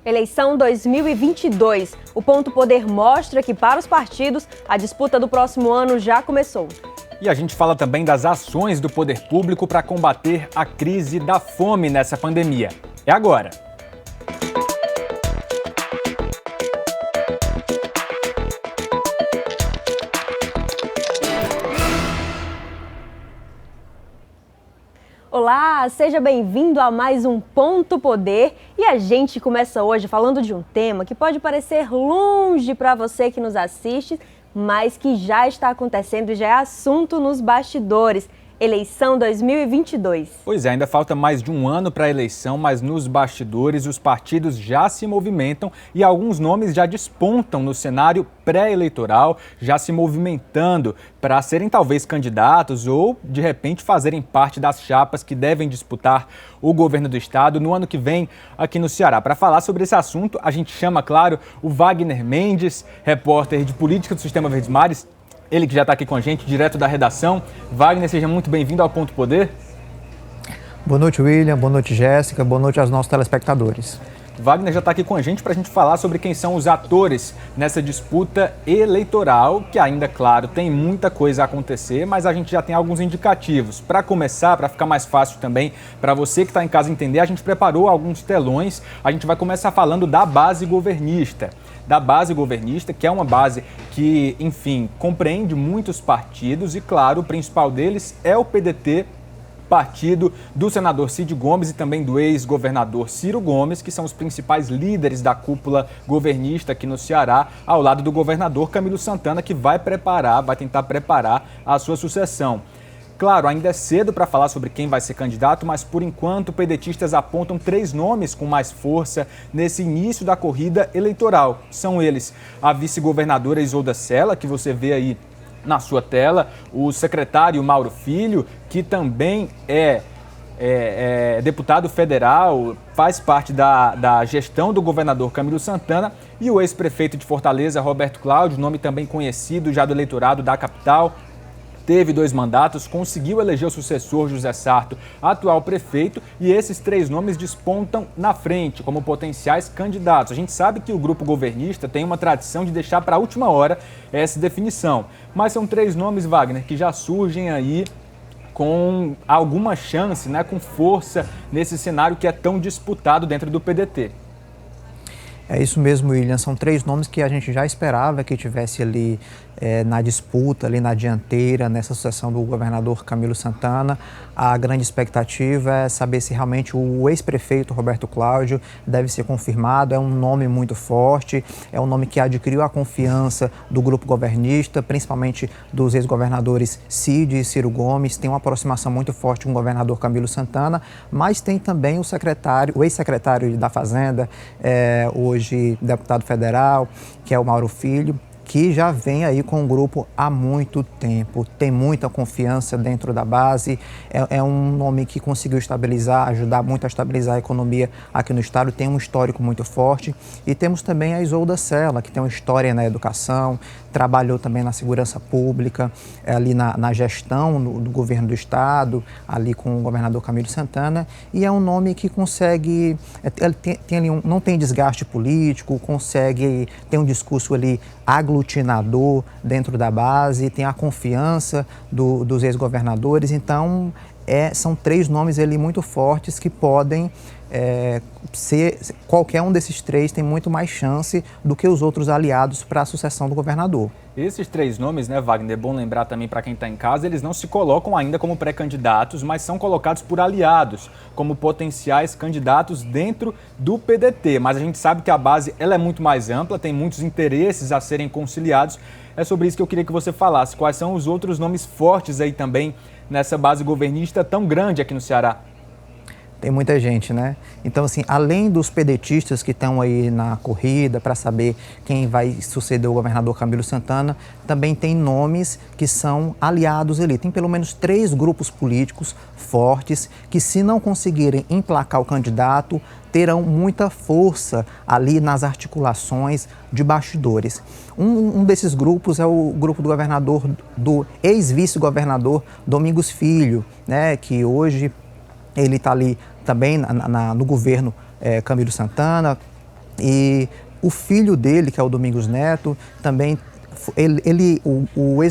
Eleição 2022. O Ponto Poder mostra que, para os partidos, a disputa do próximo ano já começou. E a gente fala também das ações do poder público para combater a crise da fome nessa pandemia. É agora! Olá, seja bem-vindo a mais um Ponto Poder. E a gente começa hoje falando de um tema que pode parecer longe para você que nos assiste, mas que já está acontecendo e já é assunto nos bastidores. Eleição 2022. Pois é, ainda falta mais de um ano para a eleição, mas nos bastidores os partidos já se movimentam e alguns nomes já despontam no cenário pré-eleitoral, já se movimentando para serem talvez candidatos ou, de repente, fazerem parte das chapas que devem disputar o governo do estado no ano que vem aqui no Ceará. Para falar sobre esse assunto, a gente chama, claro, o Wagner Mendes, repórter de política do Sistema Verdes Mares. Ele que já está aqui com a gente, direto da redação. Wagner, seja muito bem-vindo ao Ponto Poder. Boa noite, William. Boa noite, Jéssica. Boa noite aos nossos telespectadores. Wagner já está aqui com a gente para a gente falar sobre quem são os atores nessa disputa eleitoral, que ainda, claro, tem muita coisa a acontecer, mas a gente já tem alguns indicativos. Para começar, para ficar mais fácil também para você que está em casa entender, a gente preparou alguns telões. A gente vai começar falando da base governista. Que é uma base que, enfim, compreende muitos partidos e, claro, o principal deles é o PDT, partido do senador Cid Gomes e também do ex-governador Ciro Gomes, que são os principais líderes da cúpula governista aqui no Ceará, ao lado do governador Camilo Santana, que vai tentar preparar a sua sucessão. Claro, ainda é cedo para falar sobre quem vai ser candidato, mas por enquanto pedetistas apontam 3 nomes com mais força nesse início da corrida eleitoral. São eles a vice-governadora Isolda Sela, que você vê aí na sua tela, o secretário Mauro Filho, que também é deputado federal, faz parte da gestão do governador Camilo Santana, e o ex-prefeito de Fortaleza, Roberto Cláudio, nome também conhecido já do eleitorado da capital. Teve 2 mandatos, conseguiu eleger o sucessor José Sarto, atual prefeito, e esses 3 nomes despontam na frente como potenciais candidatos. A gente sabe que o grupo governista tem uma tradição de deixar para a última hora essa definição, mas são 3 nomes, Wagner, que já surgem aí com alguma chance, né, com força nesse cenário que é tão disputado dentro do PDT. É isso mesmo, William. São 3 nomes que a gente já esperava que tivesse ali na disputa, ali na dianteira, nessa sucessão do governador Camilo Santana. A grande expectativa é saber se realmente o ex-prefeito Roberto Cláudio deve ser confirmado. É um nome muito forte, é um nome que adquiriu a confiança do grupo governista, principalmente dos ex-governadores Cid e Ciro Gomes. Tem uma aproximação muito forte com o governador Camilo Santana, mas tem também o ex-secretário da Fazenda, hoje deputado federal, que é o Mauro Filho, que já vem aí com o grupo há muito tempo, tem muita confiança dentro da base, é um nome que conseguiu ajudar muito a estabilizar a economia aqui no estado, tem um histórico muito forte. E temos também a Isolda Sela, que tem uma história na educação, trabalhou também na segurança pública, ali na gestão do governo do estado, ali com o governador Camilo Santana, e é um nome que consegue, não tem desgaste político, tem um discurso ali aglutinador dentro da base, tem a confiança dos ex-governadores. Então, são 3 nomes ali muito fortes que podem qualquer um desses 3 tem muito mais chance do que os outros aliados para a sucessão do governador. Esses 3 nomes, né, Wagner, é bom lembrar também para quem está em casa, eles não se colocam ainda como pré-candidatos, mas são colocados por aliados, como potenciais candidatos dentro do PDT. Mas a gente sabe que a base ela é muito mais ampla, tem muitos interesses a serem conciliados. É sobre isso que eu queria que você falasse. Quais são os outros nomes fortes aí também nessa base governista tão grande aqui no Ceará? Tem muita gente, né? Então, assim, além dos pedetistas que estão aí na corrida para saber quem vai suceder o governador Camilo Santana, também tem nomes que são aliados ali. Tem pelo menos 3 grupos políticos fortes que, se não conseguirem emplacar o candidato, terão muita força ali nas articulações de bastidores. Um desses grupos é o grupo do ex-vice-governador Domingos Filho, né, que hoje ele está ali também no governo Camilo Santana, E o filho dele, que é o Domingos Neto, também o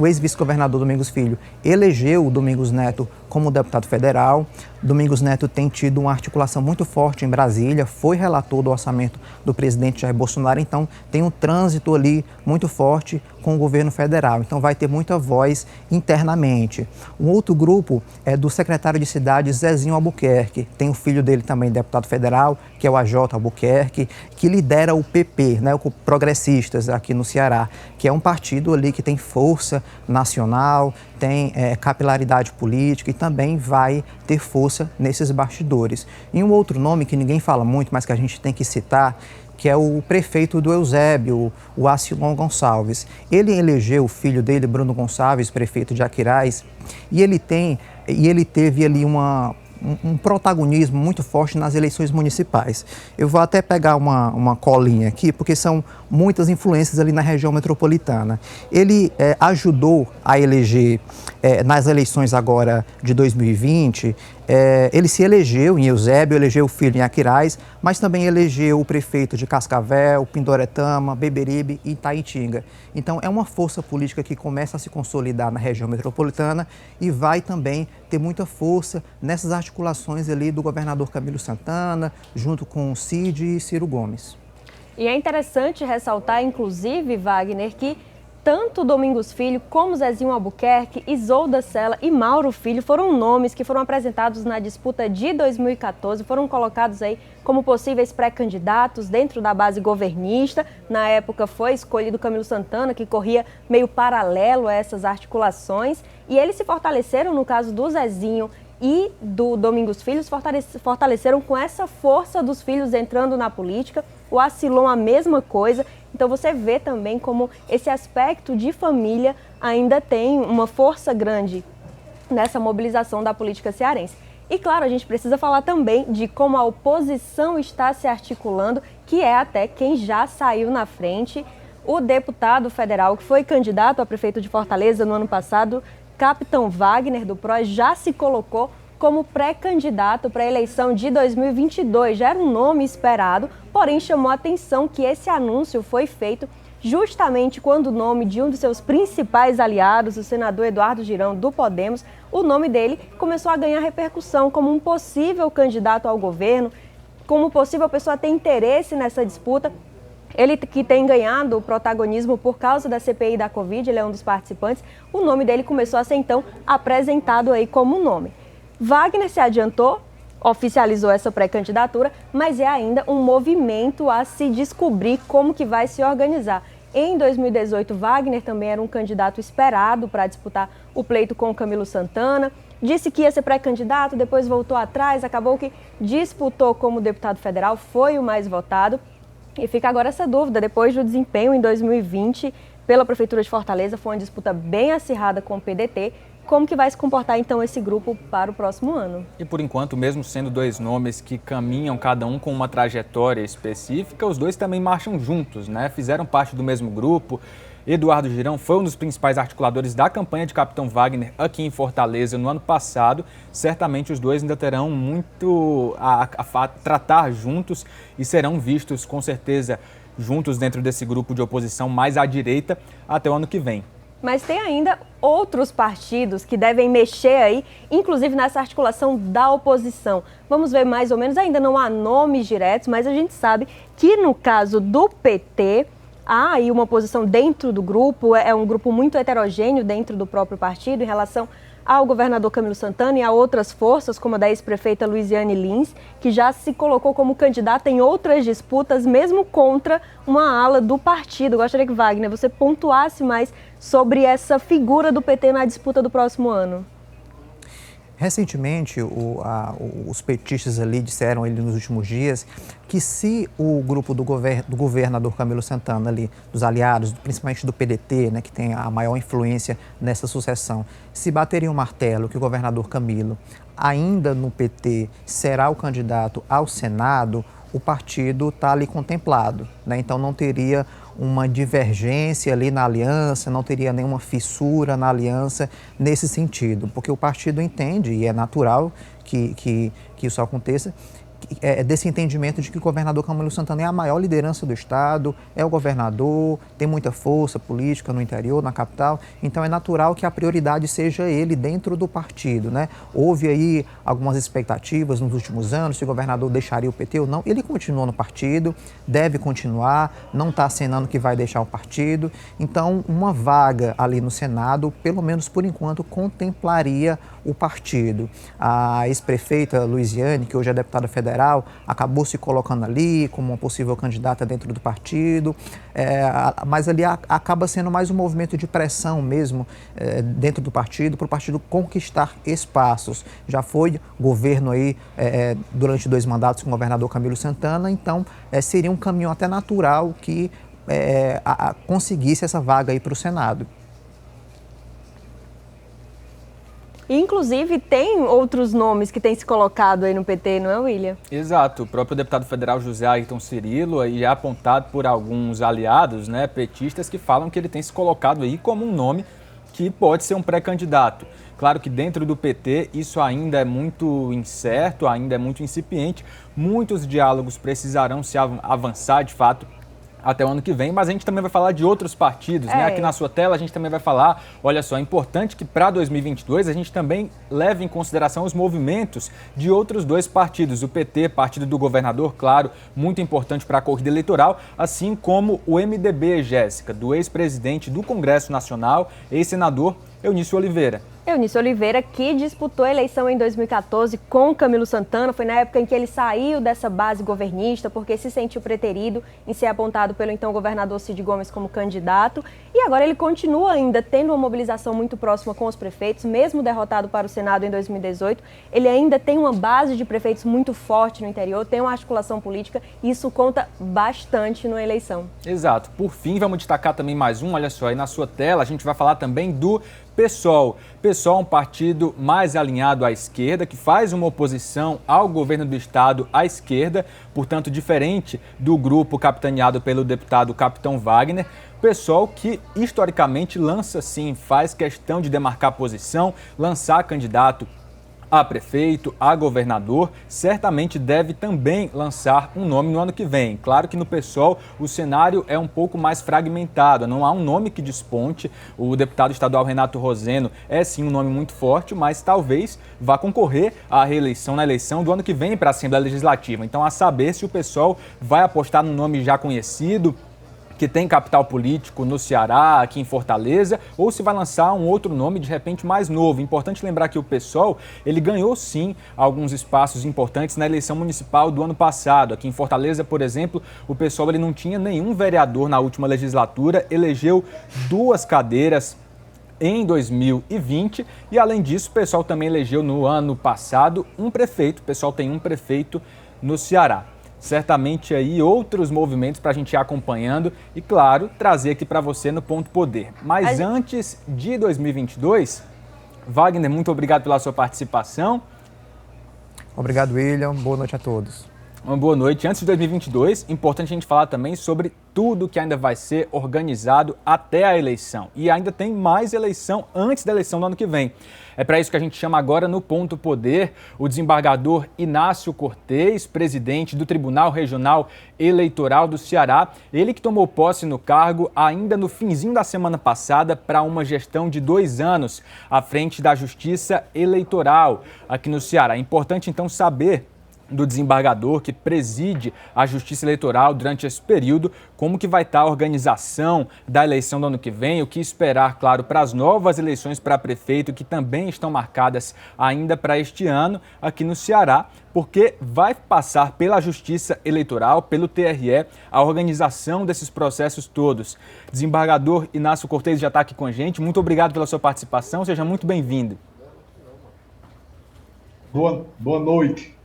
ex-vice-governador Domingos Filho elegeu o Domingos Neto como deputado federal. Domingos Neto tem tido uma articulação muito forte em Brasília, foi relator do orçamento do presidente Jair Bolsonaro, então tem um trânsito ali muito forte com o governo federal, então vai ter muita voz internamente. Um outro grupo é do secretário de cidade Zezinho Albuquerque, tem o filho dele também deputado federal, que é o AJ Albuquerque, que lidera o PP, né, o Progressistas aqui no Ceará, que é um partido ali que tem força nacional, tem capilaridade política e também vai ter força nesses bastidores. E um outro nome que ninguém fala muito, mas que a gente tem que citar, que é o prefeito do Eusébio, o Acilon Gonçalves. Ele elegeu o filho dele, Bruno Gonçalves, prefeito de Aquiraz, e ele teve ali um protagonismo muito forte nas eleições municipais. Eu vou até pegar uma colinha aqui, porque são muitas influências ali na região metropolitana. Ele ajudou a eleger, nas eleições agora de 2020, ele se elegeu em Eusébio, elegeu o filho em Aquiraz, mas também elegeu o prefeito de Cascavel, Pindoretama, Beberibe e Itaitinga. Então, é uma força política que começa a se consolidar na região metropolitana e vai também ter muita força nessas articulações ali do governador Camilo Santana, junto com o Cid e Ciro Gomes. E é interessante ressaltar, inclusive, Wagner, que tanto Domingos Filho como Zezinho Albuquerque, Isolda Sela e Mauro Filho foram nomes que foram apresentados na disputa de 2014, foram colocados aí como possíveis pré-candidatos dentro da base governista. Na época foi escolhido Camilo Santana, que corria meio paralelo a essas articulações, e eles se fortaleceram, no caso do Zezinho e do Domingos Filho, fortaleceram com essa força dos filhos entrando na política. O Acilon a mesma coisa. Então você vê também como esse aspecto de família ainda tem uma força grande nessa mobilização da política cearense. E claro, a gente precisa falar também de como a oposição está se articulando, que é até quem já saiu na frente. O deputado federal que foi candidato a prefeito de Fortaleza no ano passado, Capitão Wagner do PROS, já se colocou como pré-candidato para a eleição de 2022. Já era um nome esperado, porém chamou a atenção que esse anúncio foi feito justamente quando o nome de um dos seus principais aliados, o senador Eduardo Girão, do Podemos, o nome dele começou a ganhar repercussão como um possível candidato ao governo, como possível pessoa ter interesse nessa disputa. Ele que tem ganhado o protagonismo por causa da CPI da Covid, ele é um dos participantes, o nome dele começou a ser então apresentado aí como nome. Wagner se adiantou, oficializou essa pré-candidatura, mas é ainda um movimento a se descobrir como que vai se organizar. Em 2018, Wagner também era um candidato esperado para disputar o pleito com o Camilo Santana. Disse que ia ser pré-candidato, depois voltou atrás, acabou que disputou como deputado federal, foi o mais votado. E fica agora essa dúvida, depois do desempenho em 2020 pela Prefeitura de Fortaleza, foi uma disputa bem acirrada com o PDT, como que vai se comportar então esse grupo para o próximo ano? E por enquanto, mesmo sendo dois nomes que caminham cada um com uma trajetória específica, os dois também marcham juntos, né? Fizeram parte do mesmo grupo. Eduardo Girão foi um dos principais articuladores da campanha de Capitão Wagner aqui em Fortaleza no ano passado. Certamente os dois ainda terão muito a tratar juntos e serão vistos com certeza juntos dentro desse grupo de oposição mais à direita até o ano que vem. Mas tem ainda outros partidos que devem mexer aí, inclusive nessa articulação da oposição. Vamos ver mais ou menos, ainda não há nomes diretos, mas a gente sabe que no caso do PT, há aí uma oposição dentro do grupo, é um grupo muito heterogêneo dentro do próprio partido em relação ao governador Camilo Santana e a outras forças, como a da ex-prefeita Luiziane Lins, que já se colocou como candidata em outras disputas, mesmo contra uma ala do partido. Gostaria que, Wagner, você pontuasse mais sobre essa figura do PT na disputa do próximo ano. Recentemente, os petistas ali disseram ali nos últimos dias que se o grupo do governador Camilo Santana ali, dos aliados, principalmente do PDT, né, que tem a maior influência nessa sucessão, se baterem o martelo que o governador Camilo, ainda no PT, será o candidato ao Senado, o partido está ali contemplado, né? Então não teria uma divergência ali na aliança, não teria nenhuma fissura na aliança nesse sentido, porque o partido entende, e é natural que isso aconteça, desse entendimento de que o governador Camilo Santana é a maior liderança do Estado, é o governador, tem muita força política no interior, na capital, então é natural que a prioridade seja ele dentro do partido, né? Houve aí algumas expectativas nos últimos anos, se o governador deixaria o PT ou não. Ele continua no partido, deve continuar, não está acenando que vai deixar o partido, então uma vaga ali no Senado, pelo menos por enquanto, contemplaria o partido. A ex-prefeita Luiziane, que hoje é deputada federal, acabou se colocando ali como uma possível candidata dentro do partido, mas ali acaba sendo mais um movimento de pressão mesmo dentro do partido, para o partido conquistar espaços. Já foi governo aí durante 2 mandatos com o governador Camilo Santana, então seria um caminho até natural que conseguisse essa vaga aí para o Senado. Inclusive, tem outros nomes que têm se colocado aí no PT, não é, William? Exato. O próprio deputado federal José Ayrton Cirilo aí é apontado por alguns aliados, né, petistas, que falam que ele tem se colocado aí como um nome que pode ser um pré-candidato. Claro que dentro do PT isso ainda é muito incerto, ainda é muito incipiente. Muitos diálogos precisarão se avançar, de fato, até o ano que vem, mas a gente também vai falar de outros partidos, né? Aqui na sua tela a gente também vai falar, olha só, é importante que para 2022 a gente também leve em consideração os movimentos de outros 2 partidos, o PT, partido do governador, claro, muito importante para a corrida eleitoral, assim como o MDB, Jéssica, do ex-presidente do Congresso Nacional, ex-senador Eunício Oliveira. Eunício Oliveira, que disputou a eleição em 2014 com Camilo Santana, foi na época em que ele saiu dessa base governista porque se sentiu preterido em ser apontado pelo então governador Cid Gomes como candidato, e agora ele continua ainda tendo uma mobilização muito próxima com os prefeitos, mesmo derrotado para o Senado em 2018, ele ainda tem uma base de prefeitos muito forte no interior, tem uma articulação política e isso conta bastante na eleição. Exato. Por fim, vamos destacar também mais um, olha só, aí na sua tela a gente vai falar também do PSOL. PSOL é um partido mais alinhado à esquerda, que faz uma oposição ao governo do estado à esquerda, portanto diferente do grupo capitaneado pelo deputado Capitão Wagner. PSOL que historicamente lança sim, faz questão de demarcar posição, lançar candidato a prefeito, a governador, certamente deve também lançar um nome no ano que vem. Claro que no PSOL o cenário é um pouco mais fragmentado, não há um nome que desponte. O deputado estadual Renato Roseno é sim um nome muito forte, mas talvez vá concorrer à reeleição na eleição do ano que vem para a Assembleia Legislativa. Então, a saber se o PSOL vai apostar num nome já conhecido, que tem capital político no Ceará, aqui em Fortaleza, ou se vai lançar um outro nome de repente mais novo. Importante lembrar que o PSOL, ele ganhou sim alguns espaços importantes na eleição municipal do ano passado. Aqui em Fortaleza, por exemplo, o PSOL ele não tinha nenhum vereador na última legislatura, elegeu 2 cadeiras em 2020 e, além disso, o PSOL também elegeu no ano passado um prefeito. O PSOL tem um prefeito no Ceará. Certamente aí outros movimentos para a gente ir acompanhando e, claro, trazer aqui para você no Ponto Poder. Mas antes de 2022, Wagner, muito obrigado pela sua participação. Obrigado, William. Boa noite a todos. Uma boa noite. Antes de 2022, importante a gente falar também sobre tudo que ainda vai ser organizado até a eleição. E ainda tem mais eleição antes da eleição do ano que vem. É para isso que a gente chama agora no Ponto Poder o desembargador Inácio Cortez, presidente do Tribunal Regional Eleitoral do Ceará. Ele que tomou posse no cargo ainda no finzinho da semana passada para uma gestão de 2 anos à frente da Justiça Eleitoral aqui no Ceará. É importante então saber do desembargador que preside a Justiça Eleitoral durante esse período, como que vai estar a organização da eleição do ano que vem, o que esperar, claro, para as novas eleições para prefeito, que também estão marcadas ainda para este ano aqui no Ceará, porque vai passar pela Justiça Eleitoral, pelo TRE, a organização desses processos todos. Desembargador Inácio Cortez já está aqui com a gente, muito obrigado pela sua participação, seja muito bem-vindo. Boa noite.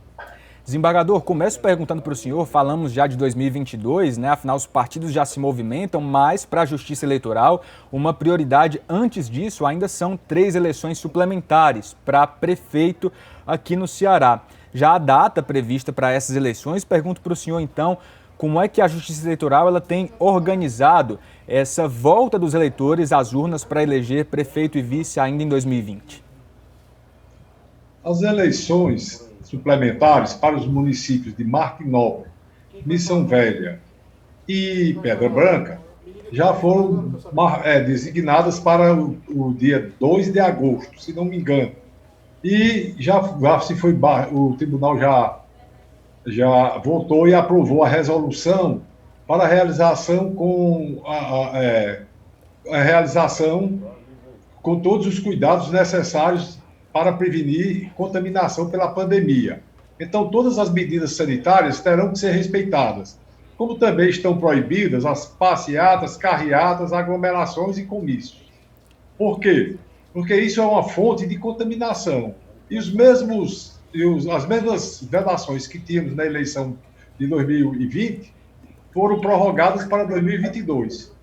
Desembargador, começo perguntando para o senhor, falamos já de 2022, né? Afinal os partidos já se movimentam, mas para a Justiça Eleitoral, uma prioridade antes disso ainda são 3 eleições suplementares para prefeito aqui no Ceará. Já a data prevista para essas eleições, pergunto para o senhor então, como é que a Justiça Eleitoral ela tem organizado essa volta dos eleitores às urnas para eleger prefeito e vice ainda em 2020? As eleições suplementares para os municípios de Martinópolis, Missão Velha e Pedra Branca já foram designadas para o dia 2 de agosto, se não me engano. E o tribunal já votou e aprovou a resolução para a realização com todos os cuidados necessários para prevenir contaminação pela pandemia. Então, todas as medidas sanitárias terão que ser respeitadas, como também estão proibidas as passeatas, carreatas, aglomerações e comícios. Por quê? Porque isso é uma fonte de contaminação. E as mesmas vedações que tínhamos na eleição de 2020 foram prorrogadas para 2022.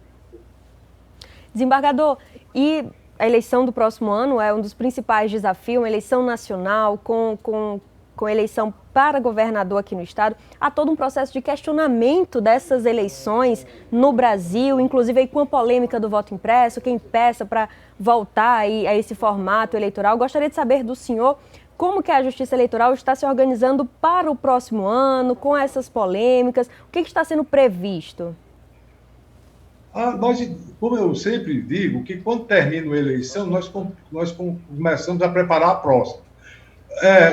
Desembargador, e a eleição do próximo ano é um dos principais desafios, uma eleição nacional com eleição para governador aqui no estado. Há todo um processo de questionamento dessas eleições no Brasil, inclusive aí com a polêmica do voto impresso, quem peça para voltar aí a esse formato eleitoral. Gostaria de saber do senhor como que a Justiça Eleitoral está se organizando para o próximo ano, com essas polêmicas, o que está sendo previsto? Como eu sempre digo, que quando termina a eleição, nós começamos a preparar a próxima.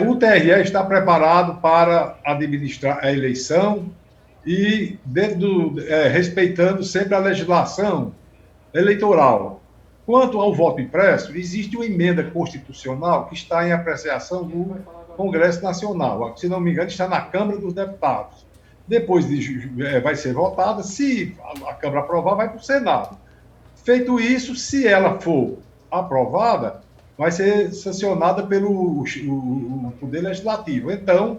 O TRE está preparado para administrar a eleição e respeitando sempre a legislação eleitoral. Quanto ao voto impresso, existe uma emenda constitucional que está em apreciação do Congresso Nacional. Se não me engano, está na Câmara dos Deputados. Depois vai ser votada, se a Câmara aprovar, vai para o Senado. Feito isso, se ela for aprovada, vai ser sancionada pelo Poder Legislativo. Então,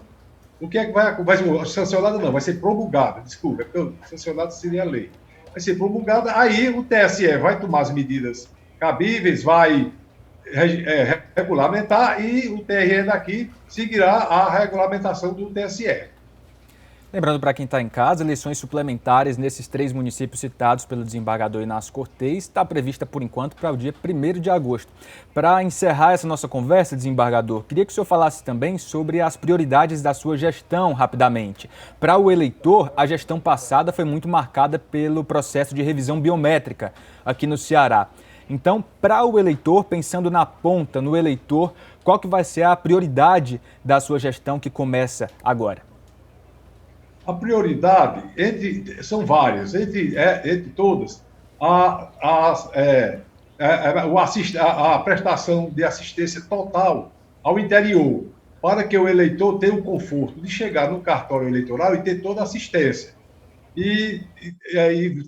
o que é que vai ser sancionada? Não, vai ser promulgada, desculpa, sancionada seria a lei. Vai ser promulgada, aí o TSE vai tomar as medidas cabíveis, vai regulamentar e o TRE daqui seguirá a regulamentação do TSE. Lembrando para quem está em casa, eleições suplementares nesses 3 municípios citados pelo desembargador Inácio Cortez está prevista, por enquanto, para o dia 1º de agosto. Para encerrar essa nossa conversa, desembargador, queria que o senhor falasse também sobre as prioridades da sua gestão, rapidamente. Para o eleitor, a gestão passada foi muito marcada pelo processo de revisão biométrica aqui no Ceará. Então, para o eleitor, pensando na ponta, no eleitor, qual que vai ser a prioridade da sua gestão que começa agora? A prioridade, são várias, entre todas, a prestação de assistência total ao interior, para que o eleitor tenha o conforto de chegar no cartório eleitoral e ter toda a assistência. E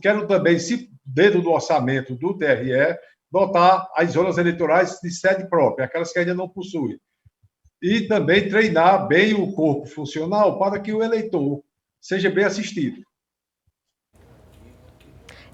quero também, se dentro do orçamento do TRE, dotar as zonas eleitorais de sede própria, aquelas que ainda não possuem. E também treinar bem o corpo funcional para que o eleitor seja bem assistido.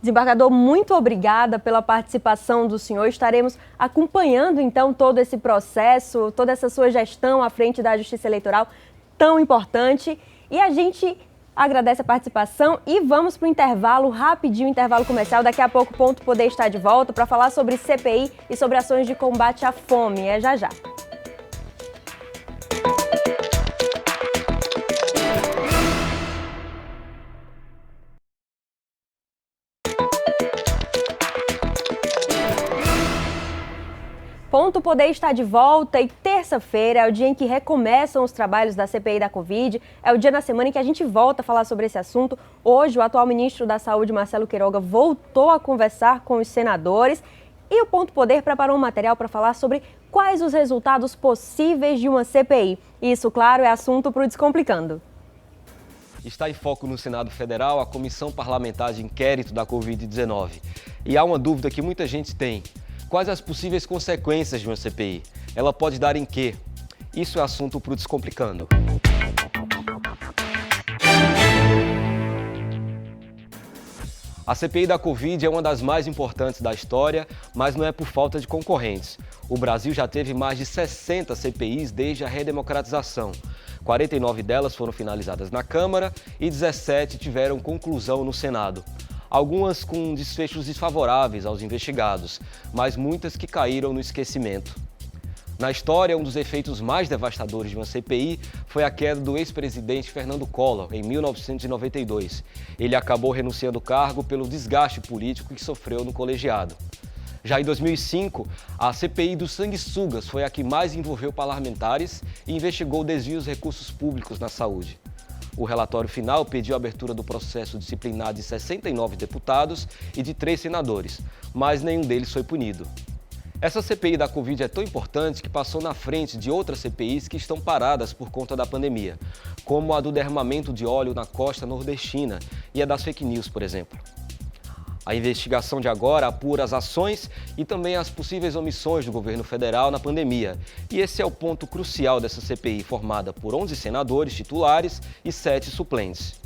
Desembargador, muito obrigada pela participação do senhor. Estaremos acompanhando, então, todo esse processo, toda essa sua gestão à frente da Justiça Eleitoral tão importante. E a gente agradece a participação e vamos para o intervalo, rapidinho, intervalo comercial. Daqui a pouco o Ponto Poder está de volta para falar sobre CPI e sobre ações de combate à fome. É já já. Ponto Poder está de volta e terça-feira é o dia em que recomeçam os trabalhos da CPI da Covid. É o dia na semana em que a gente volta a falar sobre esse assunto. Hoje, o atual ministro da Saúde, Marcelo Queiroga, voltou a conversar com os senadores e o Ponto Poder preparou um material para falar sobre quais os resultados possíveis de uma CPI. Isso, claro, é assunto para o Descomplicando. Está em foco no Senado Federal a Comissão Parlamentar de Inquérito da Covid-19. E há uma dúvida que muita gente tem. Quais as possíveis consequências de uma CPI? Ela pode dar em quê? Isso é assunto para o Descomplicando. A CPI da Covid é uma das mais importantes da história, mas não é por falta de concorrentes. O Brasil já teve mais de 60 CPIs desde a redemocratização. 49 delas foram finalizadas na Câmara e 17 tiveram conclusão no Senado. Algumas com desfechos desfavoráveis aos investigados, mas muitas que caíram no esquecimento. Na história, um dos efeitos mais devastadores de uma CPI foi a queda do ex-presidente Fernando Collor, em 1992. Ele acabou renunciando ao cargo pelo desgaste político que sofreu no colegiado. Já em 2005, a CPI dos sanguessugas foi a que mais envolveu parlamentares e investigou desvios de recursos públicos na saúde. O relatório final pediu a abertura do processo disciplinar de 69 deputados e de 3 senadores, mas nenhum deles foi punido. Essa CPI da Covid é tão importante que passou na frente de outras CPIs que estão paradas por conta da pandemia, como a do derramamento de óleo na costa nordestina e a das fake news, por exemplo. A investigação de agora apura as ações e também as possíveis omissões do governo federal na pandemia. E esse é o ponto crucial dessa CPI, formada por 11 senadores titulares e 7 suplentes.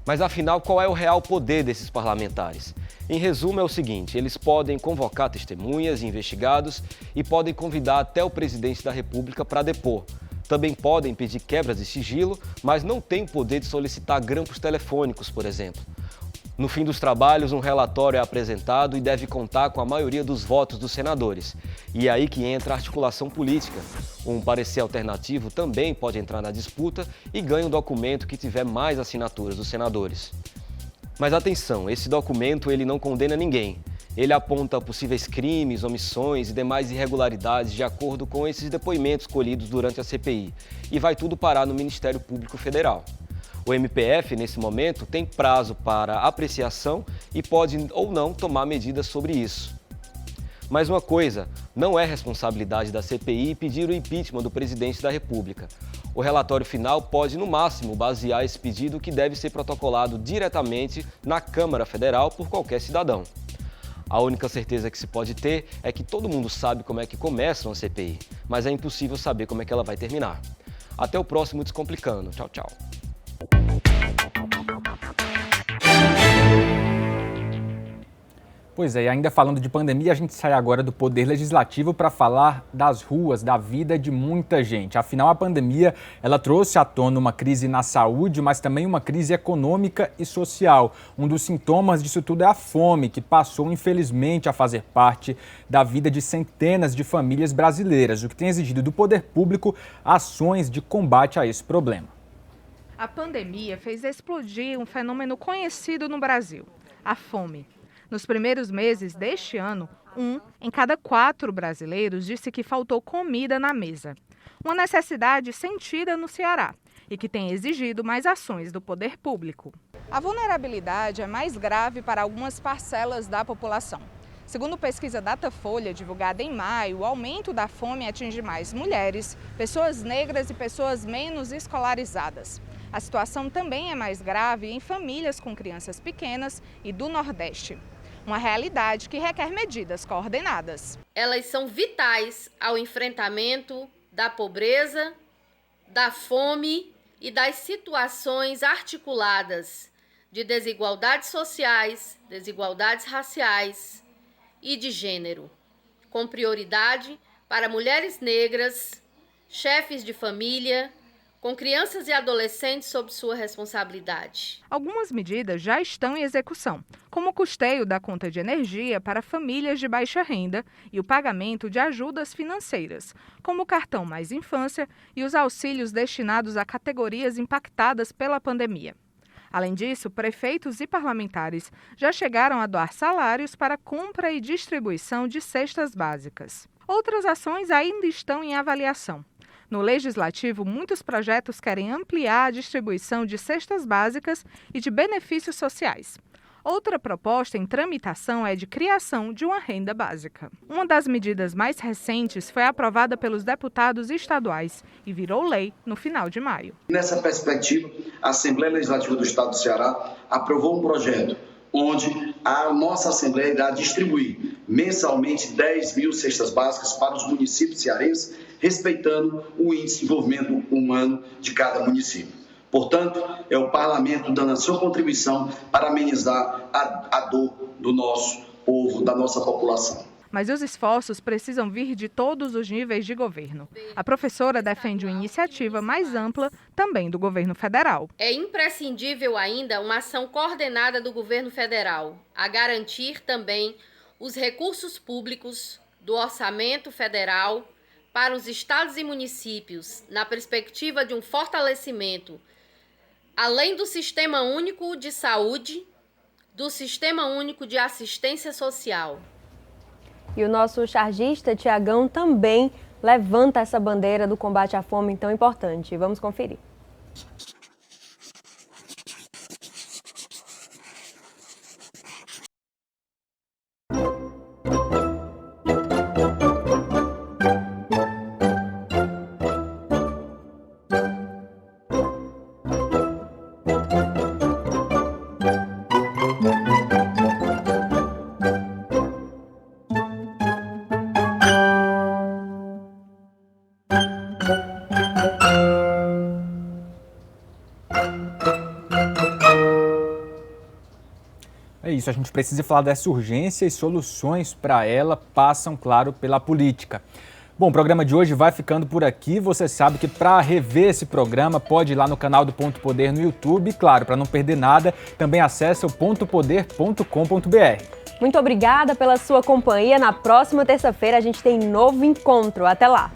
Mas afinal, qual é o real poder desses parlamentares? Em resumo, é o seguinte: eles podem convocar testemunhas e investigados e podem convidar até o presidente da República para depor. Também podem pedir quebras de sigilo, mas não têm o poder de solicitar grampos telefônicos, por exemplo. No fim dos trabalhos, um relatório é apresentado e deve contar com a maioria dos votos dos senadores. E é aí que entra a articulação política. Um parecer alternativo também pode entrar na disputa e ganha um documento que tiver mais assinaturas dos senadores. Mas atenção, esse documento ele não condena ninguém. Ele aponta possíveis crimes, omissões e demais irregularidades de acordo com esses depoimentos colhidos durante a CPI. E vai tudo parar no Ministério Público Federal. O MPF, nesse momento, tem prazo para apreciação e pode ou não tomar medidas sobre isso. Mas uma coisa, não é responsabilidade da CPI pedir o impeachment do presidente da República. O relatório final pode, no máximo, basear esse pedido que deve ser protocolado diretamente na Câmara Federal por qualquer cidadão. A única certeza que se pode ter é que todo mundo sabe como é que começa uma CPI, mas é impossível saber como é que ela vai terminar. Até o próximo Descomplicando. Tchau, tchau. Pois é, e ainda falando de pandemia, a gente sai agora do Poder Legislativo para falar das ruas, da vida de muita gente. Afinal, a pandemia, ela trouxe à tona uma crise na saúde, mas também uma crise econômica e social. Um dos sintomas disso tudo é a fome, que passou, infelizmente, a fazer parte da vida de centenas de famílias brasileiras, o que tem exigido do poder público ações de combate a esse problema. A pandemia fez explodir um fenômeno conhecido no Brasil, a fome. Nos primeiros meses deste ano, 1 em cada 4 brasileiros disse que faltou comida na mesa. Uma necessidade sentida no Ceará e que tem exigido mais ações do poder público. A vulnerabilidade é mais grave para algumas parcelas da população. Segundo pesquisa Datafolha, divulgada em maio, o aumento da fome atinge mais mulheres, pessoas negras e pessoas menos escolarizadas. A situação também é mais grave em famílias com crianças pequenas e do Nordeste. Uma realidade que requer medidas coordenadas. Elas são vitais ao enfrentamento da pobreza, da fome e das situações articuladas de desigualdades sociais, desigualdades raciais e de gênero, com prioridade para mulheres negras, chefes de família, com crianças e adolescentes sob sua responsabilidade. Algumas medidas já estão em execução, como o custeio da conta de energia para famílias de baixa renda e o pagamento de ajudas financeiras, como o cartão Mais Infância e os auxílios destinados a categorias impactadas pela pandemia. Além disso, prefeitos e parlamentares já chegaram a doar salários para compra e distribuição de cestas básicas. Outras ações ainda estão em avaliação. No Legislativo, muitos projetos querem ampliar a distribuição de cestas básicas e de benefícios sociais. Outra proposta em tramitação é de criação de uma renda básica. Uma das medidas mais recentes foi aprovada pelos deputados estaduais e virou lei no final de maio. Nessa perspectiva, a Assembleia Legislativa do Estado do Ceará aprovou um projeto onde a nossa Assembleia irá distribuir mensalmente 10 mil cestas básicas para os municípios cearenses, respeitando o índice de desenvolvimento humano de cada município. Portanto, é o Parlamento dando a sua contribuição para amenizar a dor do nosso povo, da nossa população. Mas os esforços precisam vir de todos os níveis de governo. A professora defende uma iniciativa mais ampla também do governo federal. É imprescindível ainda uma ação coordenada do governo federal, a garantir também os recursos públicos do orçamento federal para os estados e municípios na perspectiva de um fortalecimento, além do Sistema Único de Saúde, do Sistema Único de Assistência Social. E o nosso chargista, Tiagão, também levanta essa bandeira do combate à fome tão importante. Vamos conferir. É isso, a gente precisa falar dessa urgência e soluções para ela passam, claro, pela política. Bom, o programa de hoje vai ficando por aqui. Você sabe que para rever esse programa pode ir lá no canal do Ponto Poder no YouTube. E, claro, para não perder nada, também acessa o pontopoder.com.br. Muito obrigada pela sua companhia. Na próxima terça-feira a gente tem novo encontro. Até lá!